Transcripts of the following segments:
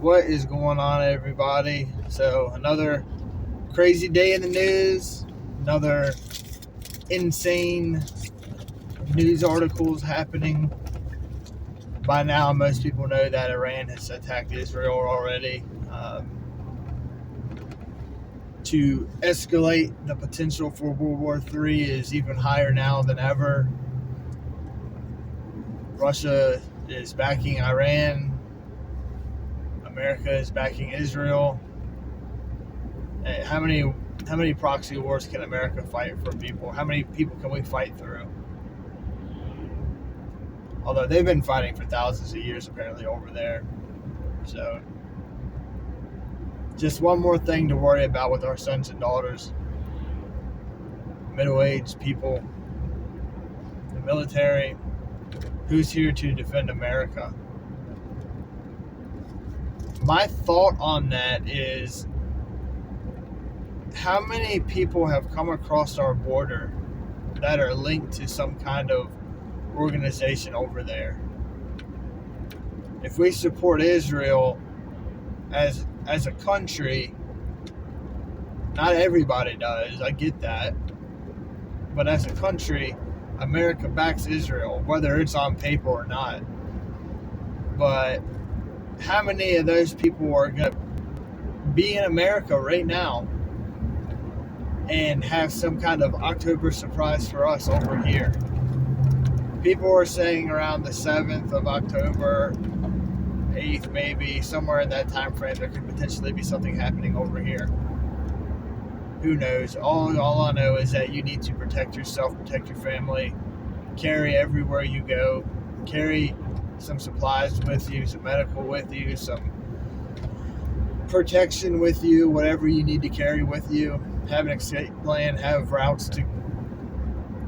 What is going on, everybody? So, another crazy day in the news, another insane news articles happening. By now, most people know that Iran has attacked Israel already. To escalate the potential for World War III is even higher now than ever. Russia is backing Iran. America is backing Israel. How many proxy wars can America fight for people? How many people can we fight through? Although they've been fighting for thousands of years apparently over there. So just one more thing to worry about with our sons and daughters, middle-aged people, the military. Who's here to defend America? My thought on that is, how many people have come across our border that are linked to some kind of organization over there? If we support Israel as a country, not everybody does, I get that, but as a country, America backs Israel, whether it's on paper or not. But how many of those people are going to be in America right now and have some kind of October surprise for us over here? People are saying around the 7th of October, 8th maybe, somewhere in that time frame, there could potentially be something happening over here. Who knows? All I know is that you need to protect yourself, protect your family, carry everywhere you go, carry some supplies with you, some medical with you, some protection with you, whatever you need to carry with you. Have an escape plan, have routes to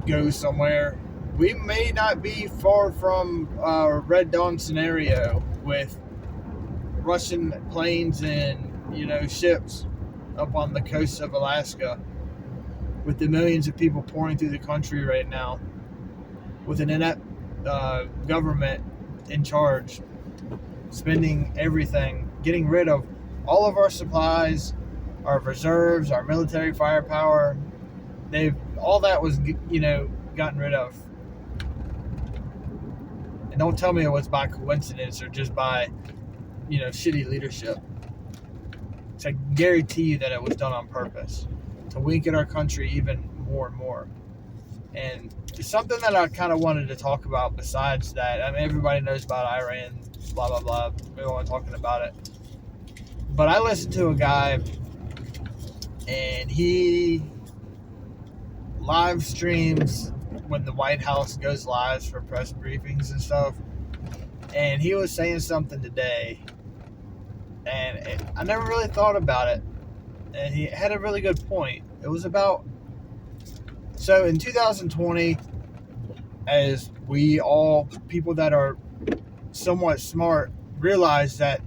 go somewhere. We may not be far from a Red Dawn scenario with Russian planes and ships up on the coast of Alaska, with the millions of people pouring through the country right now, with an inept government in charge, spending everything, getting rid of all of our supplies, our reserves, our military firepower. All that was gotten rid of. And don't tell me it was by coincidence or just by shitty leadership. I guarantee you that it was done on purpose to weaken our country even more and more. And it's something that I kind of wanted to talk about besides that. I mean, everybody knows about Iran, blah, blah, blah. We don't want talking about it. But I listened to a guy, and he live streams when the White House goes live for press briefings and stuff. And he was saying something today, and I never really thought about it. And he had a really good point. It was about, so in 2020, as we all, people that are somewhat smart, realized that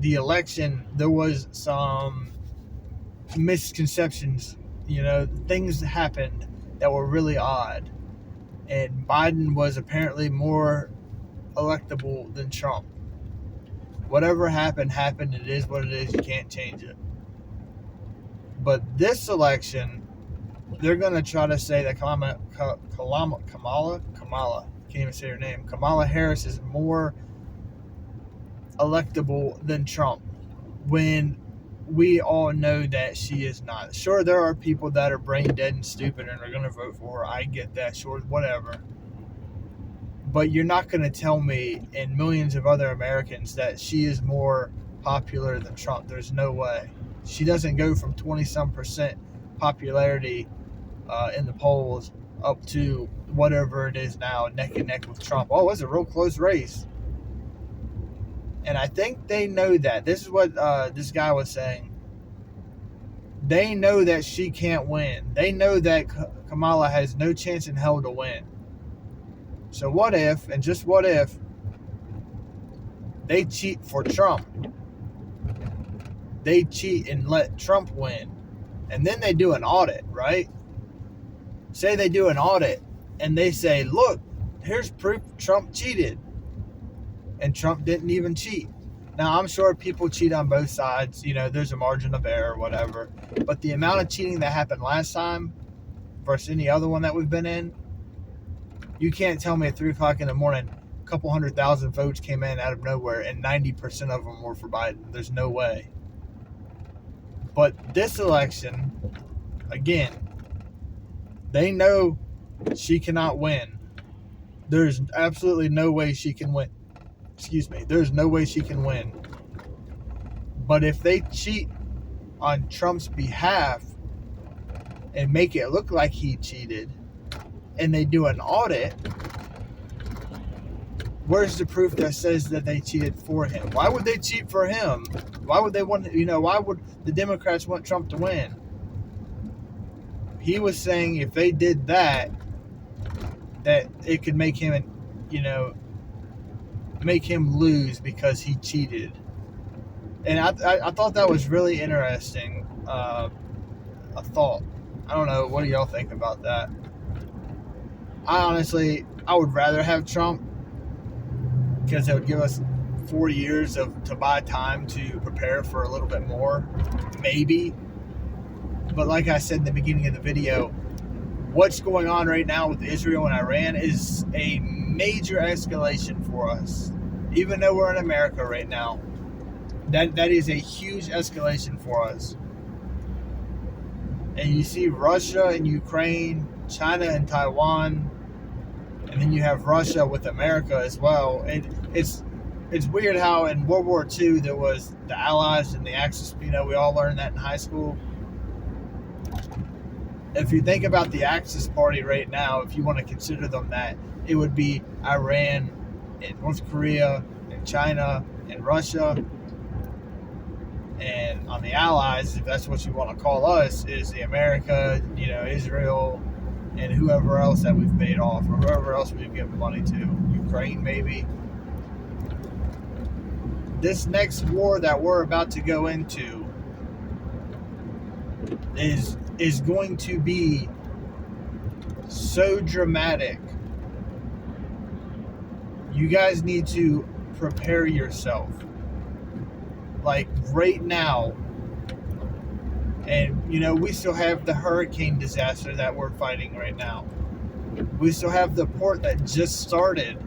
the election, there was some misconceptions, things happened that were really odd. And Biden was apparently more electable than Trump. Whatever happened. It is what it is. You can't change it. But this election, they're going to try to say that Kamala, can't even say her name, Kamala Harris is more electable than Trump, when we all know that she is not. Sure, there are people that are brain dead and stupid and are going to vote for her. I get that. Sure, whatever. But you're not going to tell me and millions of other Americans that she is more popular than Trump. There's no way. She doesn't go from 20-some% popularity in the polls up to whatever it is now, neck and neck with Trump. Oh, it was a real close race. And I think they know that. This is what this guy was saying. They know that she can't win. They know that Kamala has no chance in hell to win. So what if, and just what if, they cheat for Trump? They cheat and let Trump win. And then they do an audit, right? Say they do an audit and they say, look, here's proof Trump cheated. And Trump didn't even cheat. Now, I'm sure people cheat on both sides. There's a margin of error or whatever. But the amount of cheating that happened last time versus any other one that we've been in, you can't tell me at 3 o'clock in the morning, a couple 100,000 votes came in out of nowhere and 90% of them were for Biden. There's no way. But this election, again, they know she cannot win. There's absolutely no way she can win. Excuse me. There's no way she can win. But if they cheat on Trump's behalf and make it look like he cheated, and they do an audit, where's the proof that says that they cheated for him? Why would they cheat for him? Why would they want, why would the Democrats want Trump to win? He was saying if they did that it could make him, make him lose because he cheated. And I thought that was really interesting. A thought. I don't know. What do y'all think about that? I would rather have Trump because it would give us 4 years to buy time to prepare for a little bit more, maybe. But like I said in the beginning of the video, what's going on right now with Israel and Iran is a major escalation for us. Even though we're in America right now, that is a huge escalation for us. And you see Russia and Ukraine, China and Taiwan, and then you have Russia with America as well. It's weird how in World War II there was the Allies and the Axis. We all learned that in high school. If you think about the Axis party right now, if you want to consider them that, it would be Iran and North Korea and China and Russia. And on the Allies, if that's what you want to call us, is the America, Israel, and whoever else that we've paid off, or whoever else we've given money to. Ukraine, maybe. This next war that we're about to go into is going to be so dramatic. You guys need to prepare yourself. Like right now. And, we still have the hurricane disaster that we're fighting right now. We still have the port that just started.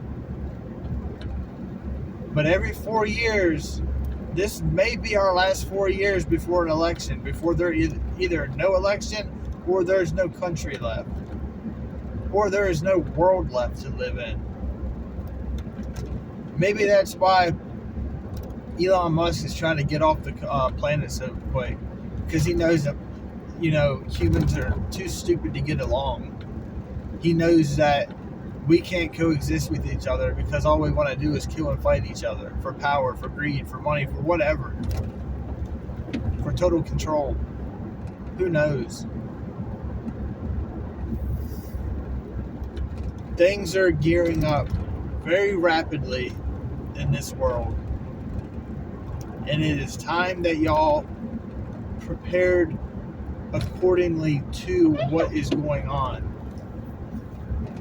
But every 4 years, this may be our last 4 years before an election, before there is either no election or there's no country left. Or there is no world left to live in. Maybe that's why Elon Musk is trying to get off the planet so quick. Because he knows that, humans are too stupid to get along. He knows that we can't coexist with each other because all we want to do is kill and fight each other for power, for greed, for money, for whatever. For total control. Who knows? Things are gearing up very rapidly in this world. And it is time that y'all prepared accordingly to what is going on.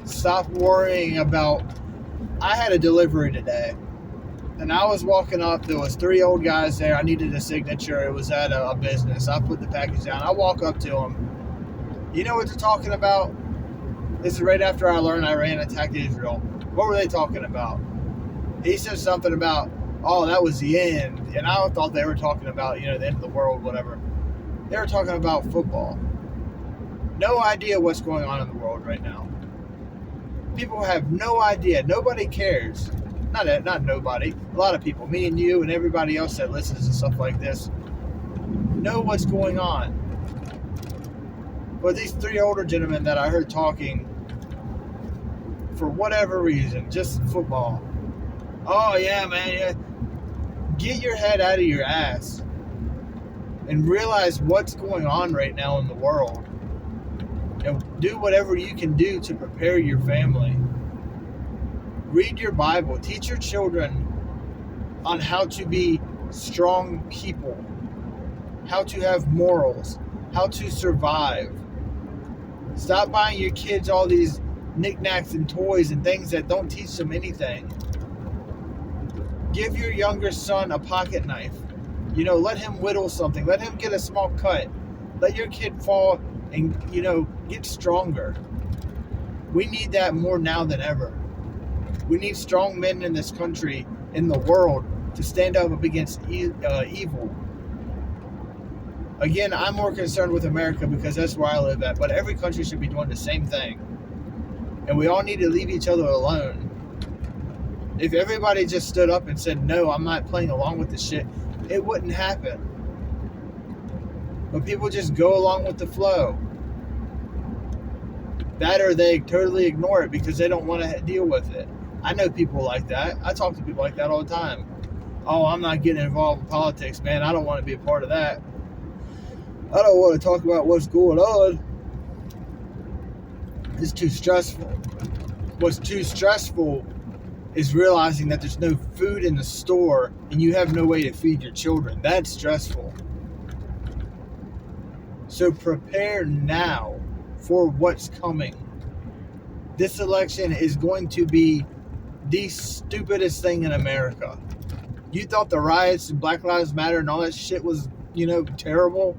Stop worrying about... I had a delivery today, and I was walking up. There was 3 old guys there. I needed a signature. It was at a business. I put the package down. I walk up to them. You know what they're talking about? This is right after I learned Iran attacked Israel. What were they talking about? He said something about, oh, that was the end. And I thought they were talking about, the end of the world, whatever. They were talking about football. No idea what's going on in the world right now. People have no idea. Nobody cares. Not nobody. A lot of people, me and you and everybody else that listens to stuff like this, know what's going on. But these 3 older gentlemen that I heard talking, for whatever reason, just football. Oh, yeah, man. Yeah. Get your head out of your ass and realize what's going on right now in the world. Do whatever you can do to prepare your family. Read your Bible. Teach your children on how to be strong people, how to have morals, how to survive. Stop buying your kids all these knickknacks and toys and things that don't teach them anything. Give your younger son a pocket knife. Let him whittle something. Let him get a small cut. Let your kid fall and, get stronger. We need that more now than ever. We need strong men in this country, in the world, to stand up against evil. Again, I'm more concerned with America because that's where I live at, but every country should be doing the same thing. And we all need to leave each other alone. If everybody just stood up and said, no, I'm not playing along with this shit, it wouldn't happen. But people just go along with the flow. That or they totally ignore it because they don't want to deal with it. I know people like that. I talk to people like that all the time. Oh, I'm not getting involved in politics, man. I don't want to be a part of that. I don't want to talk about what's going on. It's too stressful. What's too stressful is realizing that there's no food in the store and you have no way to feed your children. That's stressful. So prepare now for what's coming. This election is going to be the stupidest thing in America. You thought the riots and Black Lives Matter and all that shit was, terrible?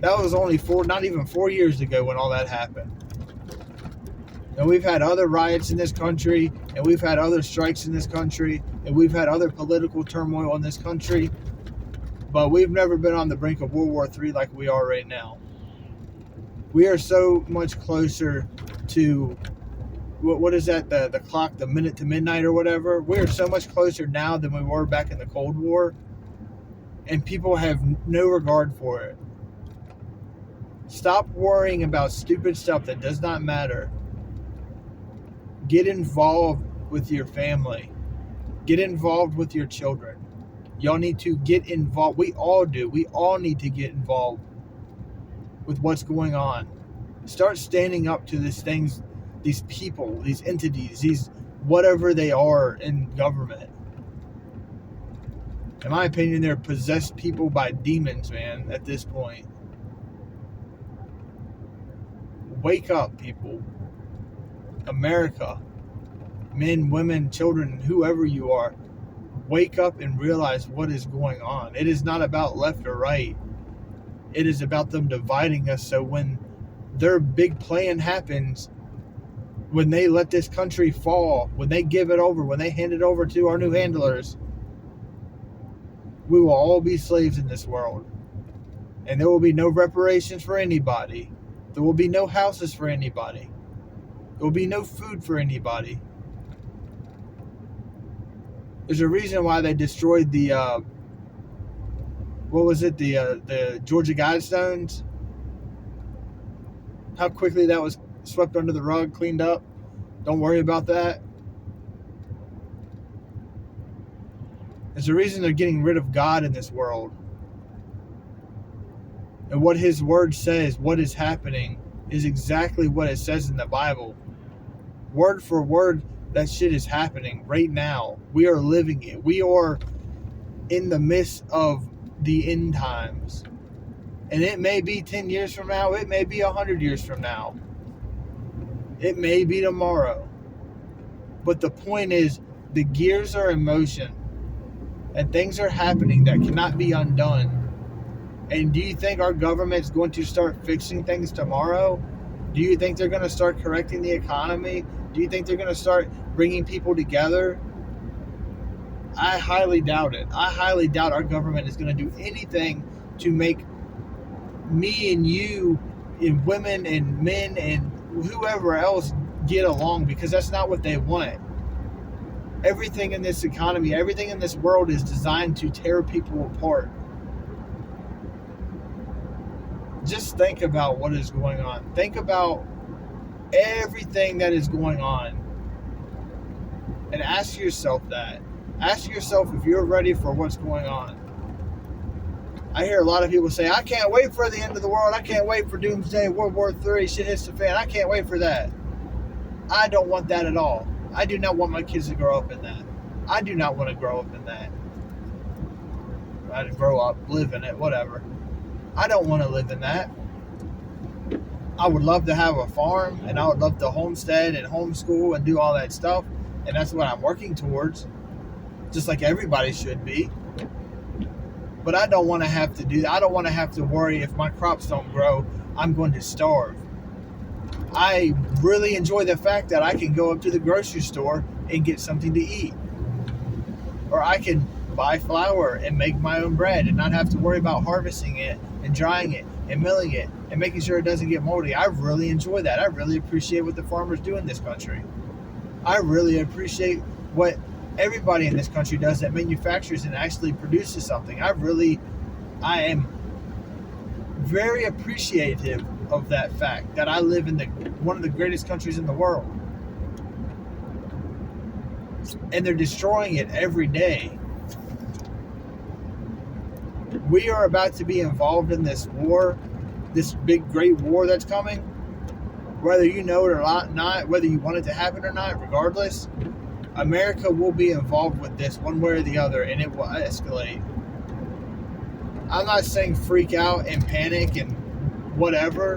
That was only not even 4 years ago when all that happened. And we've had other riots in this country, and we've had other strikes in this country, and we've had other political turmoil in this country, but we've never been on the brink of World War III like we are right now. We are so much closer to, what is that, the clock, the minute to midnight or whatever? We are so much closer now than we were back in the Cold War, and people have no regard for it. Stop worrying about stupid stuff that does not matter. Get involved with your family. Get involved with your children. Y'all need to get involved. We all do. We all need to get involved with what's going on. Start standing up to these things, these people, these entities, these whatever they are in government. In my opinion, they're possessed people by demons, man, at this point. Wake up, people. America, men, women, children, whoever you are, wake up and realize what is going on. It is not about left or right. It is about them dividing us, so when their big plan happens, when they let this country fall, when they give it over, when they hand it over to our new handlers, we will all be slaves in this world. And there will be no reparations for anybody. There will be no houses for anybody. There will be no food for anybody. There's a reason why they destroyed the, the Georgia Guidestones. How quickly that was swept under the rug, cleaned up. Don't worry about that. There's a reason they're getting rid of God in this world. And what His Word says, what is happening, is exactly what it says in the Bible. Word for word, that shit is happening right now. We are living it. We are in the midst of the end times. And it may be 10 years from now. It may be 100 years from now. It may be tomorrow. But the point is, the gears are in motion. And things are happening that cannot be undone. And do you think our government's going to start fixing things tomorrow? Do you think they're going to start correcting the economy? Do you think they're going to start bringing people together? I highly doubt it. I highly doubt our government is going to do anything to make me and you and women and men and whoever else get along, because that's not what they want. Everything in this economy, everything in this world is designed to tear people apart. Just think about what is going on. Think about everything that is going on. And ask yourself that. Ask yourself if you're ready for what's going on. I hear a lot of people say, I can't wait for the end of the world. I can't wait for Doomsday, World War III, shit hits the fan. I can't wait for that. I don't want that at all. I do not want my kids to grow up in that. I do not want to grow up in that. I grow up, live in it, whatever. I don't want to live in that. I would love to have a farm, and I would love to homestead and homeschool and do all that stuff, and that's what I'm working towards. just like everybody should be. But I don't want to have to do that. I don't want to have to worry if my crops don't grow, I'm going to starve. I really enjoy the fact that I can go up to the grocery store and get something to eat. Or I can buy flour and make my own bread and not have to worry about harvesting it and drying it and milling it and making sure it doesn't get moldy. I really enjoy that. I really appreciate what the farmers do in this country. I really appreciate what everybody in this country does that manufactures and actually produces something. I am very appreciative of that fact that I live in one of the greatest countries in the world. And they're destroying it every day. We are about to be involved in this war, this big, great war that's coming. Whether you know it or not, whether you want it to happen or not, regardless, America will be involved with this one way or the other, and it will escalate. I'm not saying freak out and panic and whatever,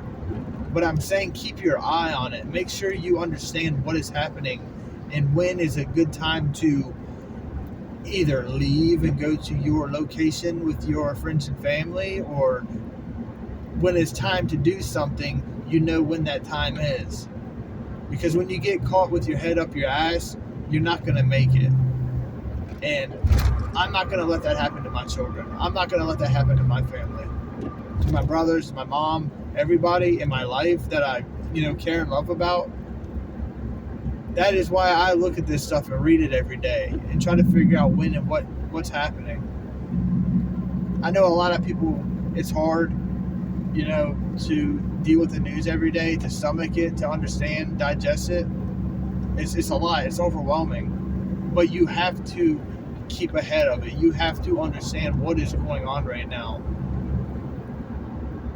but I'm saying keep your eye on it. Make sure you understand what is happening and when is a good time to either leave and go to your location with your friends and family, or when it's time to do something, you know when that time is. Because when you get caught with your head up your ass, you're not going to make it. And I'm not going to let that happen to my children. I'm not going to let that happen to my family, to my brothers, to my mom, everybody in my life that I, care and love about. That is why I look at this stuff and read it every day and try to figure out when and what's happening. I know a lot of people, it's hard, to deal with the news every day, to stomach it, to understand, digest it. It's a lot. It's overwhelming. But you have to keep ahead of it. You have to understand what is going on right now.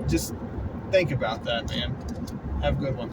Just think about that, man. Have a good one.